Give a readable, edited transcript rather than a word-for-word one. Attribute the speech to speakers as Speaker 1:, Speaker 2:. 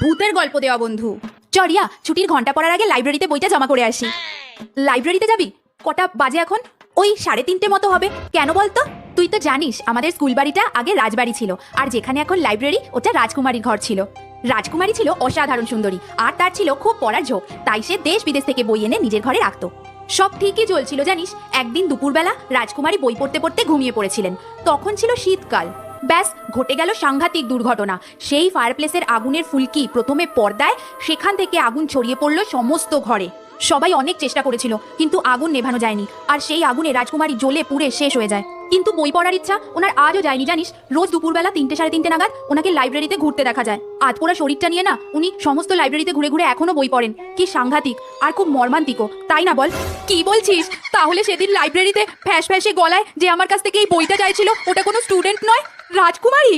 Speaker 1: ভূতের গল্প দেওয়া বন্ধু। চরিয়া, ছুটির ঘন্টা পড়ার আগে লাইব্রেরিতে বইটা জমা করে আসি। লাইব্রেরিতে যাবি? কটা বাজে এখন? ওই 3:30 মতো হবে। কেন বলতো? তুই তো জানিস আমাদের স্কুল বাড়িটা আগে রাজবাড়ি ছিল, আর যেখানে এখন লাইব্রেরি ওটা রাজকুমারীর ঘর ছিল। রাজকুমারী ছিল অসাধারণ সুন্দরী, আর তার ছিল খুব পড়ার ঝোঁক, তাই সে দেশ বিদেশ থেকে বই এনে নিজের ঘরে রাখতো। সব ঠিকই চলছিল জানিস, একদিন দুপুরবেলা রাজকুমারী বই পড়তে পড়তে ঘুমিয়ে পড়েছিলেন। তখন ছিল শীতকাল। ব্যাস, ঘটে গেল সাংঘাতিক দুর্ঘটনা। সেই ফায়ারপ্লেসের আগুনের ফুলকি প্রথমে পর্দায়, সেখান থেকে আগুন ছড়িয়ে পড়ল সমস্ত ঘরে। সবাই অনেক চেষ্টা করেছিল, কিন্তু আগুন নেভানো যায়নি, আর সেই আগুনে রাজকুমারী জ্বলে পুড়ে শেষ হয়ে যায়। কিন্তু বই পড়ার ইচ্ছা ওনার আজও যায়নি জানিস। রোজ দুপুরবেলা 3-3:30 নাগাদ ওনাকে লাইব্রেরিতে ঘুরতে দেখা যায়। আধপোড়া শরীরটা নিয়ে না উনি সমস্ত লাইব্রেরিতে ঘুরে ঘুরে এখনো বই পড়েন। কি সাংঘাতিক আর খুব মর্মান্তিকও, তাই না বল? কি বলছিস? তাহলে সেদিন লাইব্রেরিতে ফ্যাঁস ফ্যাঁসে গলায় যে আমার কাছ থেকে এই বইটা চাইছিল ওটা কোনো স্টুডেন্ট নয়, রাজকুমারী?